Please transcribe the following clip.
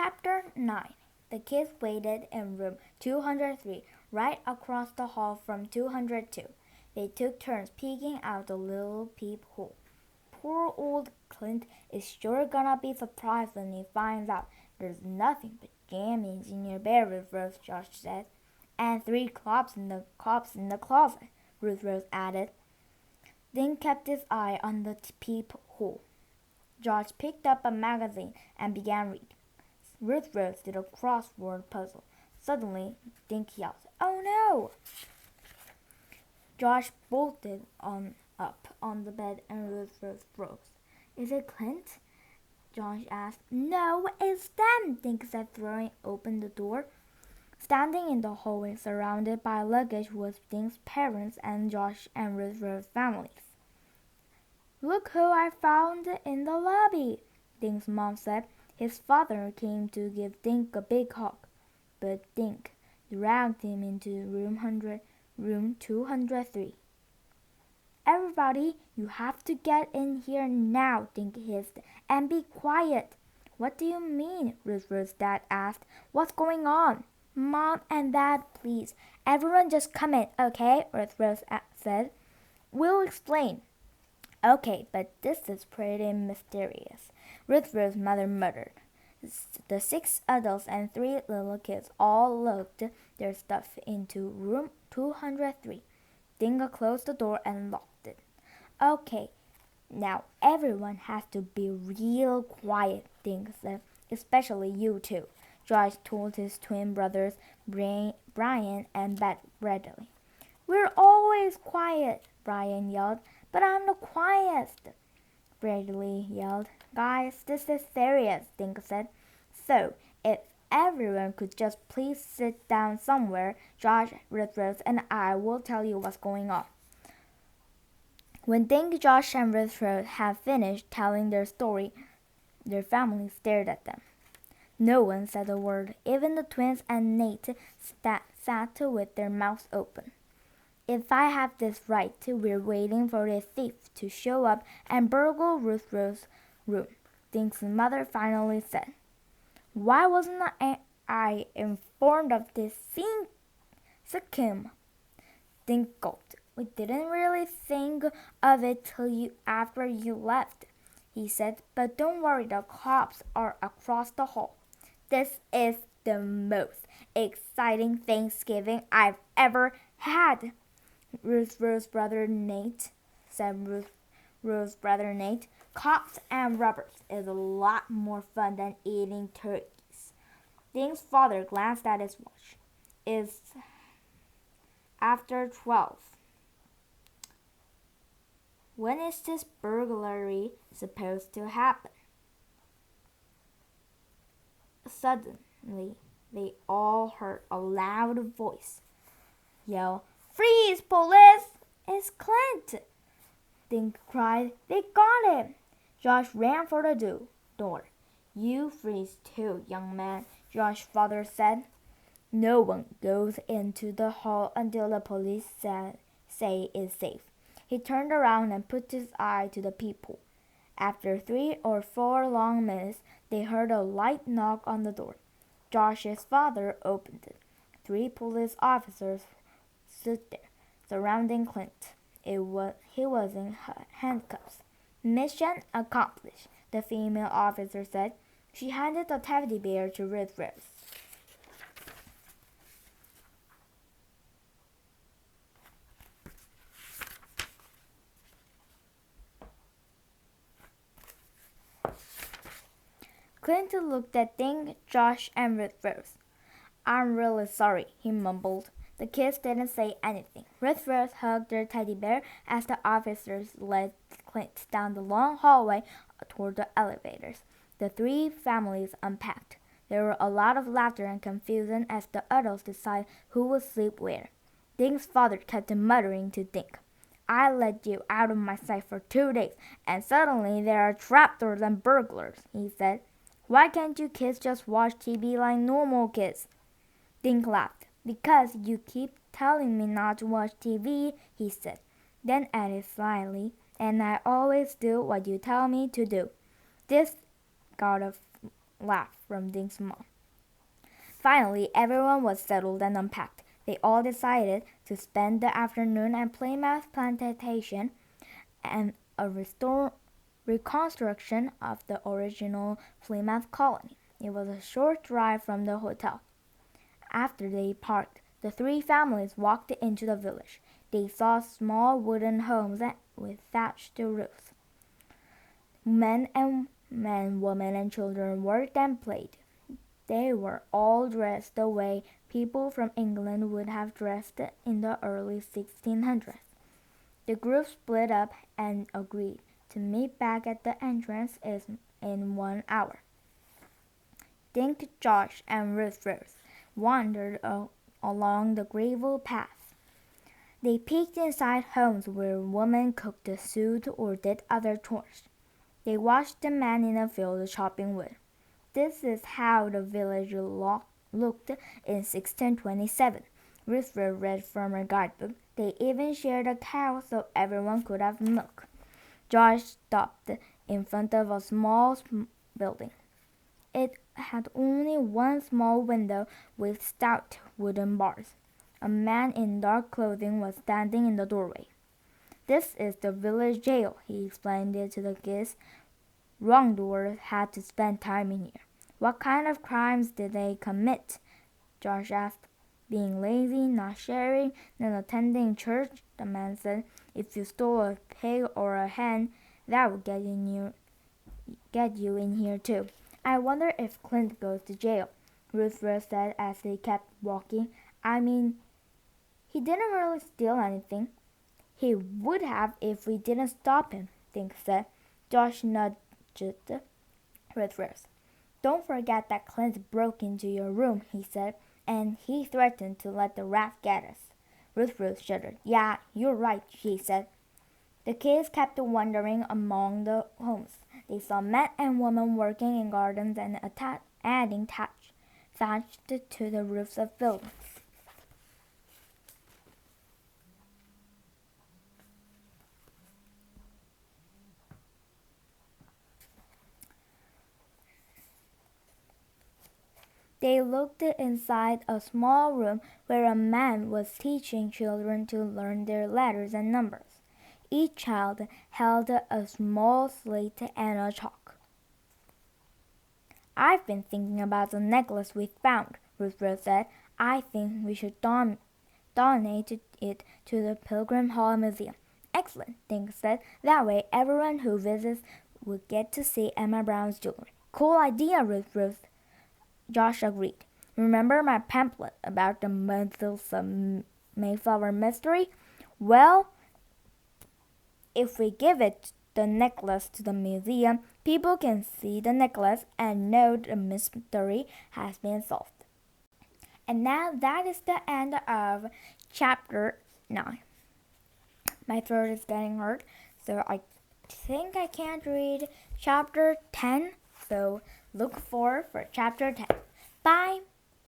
Chapter 9. The kids waited in room 203, right across the hall from 202. They took turns peeking out the little peephole. Poor old Clint is sure gonna be surprised when he finds out there's nothing but jammies in your bed, Ruth, Josh said. And 3 cops in the closet, Ruth added. Dink kept his eye on the peephole. Josh picked up a magazine and began reading. Ruth did a crossword puzzle. Suddenly, Dink yelled, "Oh no!" Josh bolted up on the bed and Ruth froze. "Is it Clint?" Josh asked. "No, it's them," Dink said, throwing open the door. Standing in the hallway, surrounded by luggage, was Dink's parents and Josh and Ruth's families. "Look who I found in the lobby," Dink's mom said. His father came to give Dink a big hug, but Dink dragged him into room 203. "Everybody, you have to get in here now," Dink hissed, "and be quiet." "What do you mean?" Ruth's dad asked. "What's going on?" "Mom and Dad, please. Everyone just come in, okay?" Ruth said. "We'll explain." "Okay, but this is pretty mysterious," Ruth's mother muttered. The 6 adults and 3 little kids all looked their stuff into room 203. Dingo closed the door and locked it. "Okay, now everyone has to be real quiet," Dingo said. "Especially you two," Josh told his twin brothers Brian and Bradley. "We're always quiet," Brian yelled. "But I'm the quietest," Bradley yelled. "Guys, this is serious," Dink said. "So, if everyone could just please sit down somewhere, Josh, Ruth, and I will tell you what's going on." When Dink, Josh, and Ruth had finished telling their story, their family stared at them. No one said a word. Even the twins and Nate sat with their mouths open. "If I have this right, we're waiting for the thief to show up and burgle Ruth's room," Dink's mother finally said. "Why wasn't I informed of this scheme?" Dink gulped. "We didn't really think of it till after you left," he said. "But don't worry, the cops are across the hall. This is the most exciting Thanksgiving I've ever had," Ruth's brother Nate said. Ruth's brother Nate, "Cops and robbers is a lot more fun than eating turkeys." Dink's father glanced at his watch. "It's after 12. When is this burglary supposed to happen?" Suddenly, they all heard a loud voice yell, "Freeze, police! It's Clint!" Dink cried. "They got him!" Josh ran for the door. "You freeze too, young man," Josh's father said. "No one goes into the hall until the police say it's safe." He turned around and put his eye to the peephole. After 3 or 4 long minutes, they heard a light knock on the door. Josh's father opened it. 3 police officers stood there, surrounding Clint. He was in handcuffs. "Mission accomplished," the female officer said. She handed the teddy bear to Ruth. Clint looked at Dink, Josh, and Ruth. "I'm really sorry," he mumbled. The kids didn't say anything. Ruth hugged their teddy bear as the officers led Clint down the long hallway toward the elevators. The 3 families unpacked. There were a lot of laughter and confusion as the adults decided who would sleep where. Dink's father kept muttering to Dink, "I let you out of my sight for 2 days, and suddenly there are trapdoors and burglars," he said. "Why can't you kids just watch TV like normal kids?" Dink laughed. "Because you keep telling me not to watch TV," he said. Then added slyly, "And I always do what you tell me to do." This got a laugh from Dick's mom. Finally, everyone was settled and unpacked. They all decided to spend the afternoon at Plymouth Plantation and a reconstruction of the original Plymouth colony. It was a short drive from the hotel. After they parked, the three families walked into the village. They saw small wooden homes with thatched roofs. Men, women, and children worked and played. They were all dressed the way people from England would have dressed in the early 1600s. The group split up and agreed to meet back at the entrance in 1 hour. Dink, Josh, and Ruth wandered along the gravel path. They peeked inside homes where women cooked the soup or did other chores. They watched the man in the field chopping wood. This is how the village looked in 1627. Ruth read from her guidebook. They even shared a cow so everyone could have milk. Josh stopped in front of a small building. It had only one small window with stout wooden bars. A man in dark clothing was standing in the doorway. "This is the village jail," he explained it to the kids. "Wrongdoers had to spend time in here." "What kind of crimes did they commit?" Josh asked. "Being lazy, not sharing, not attending church," the man said. "If you stole a pig or a hen, that would get you in here too." "I wonder if Clint goes to jail," Ruth said as they kept walking. "I mean, he didn't really steal anything." "He would have if we didn't stop him," Dink said. Josh nudged Ruth. "Don't forget that Clint broke into your room," he said, "and he threatened to let the rats get us." Ruth shuddered. "Yeah, you're right," she said. The kids kept wandering among the homes. They saw men and women working in gardens and adding thatch to the roofs of buildings. They looked inside a small room where a man was teaching children to learn their letters and numbers. Each child held a small slate and a chalk. "I've been thinking about the necklace we found," Ruth said. "I think we should donate it to the Pilgrim Hall Museum." "Excellent," Dink said. "That way everyone who visits would get to see Emma Brown's jewelry." "Cool idea, Ruth. Josh agreed. "Remember my pamphlet about the Mayflower mystery? Well, if we give the necklace to the museum, people can see the necklace and know the mystery has been solved." And now that is the end of chapter 9. My throat is getting hurt, so I think I can't read chapter 10. So look for chapter 10. Bye!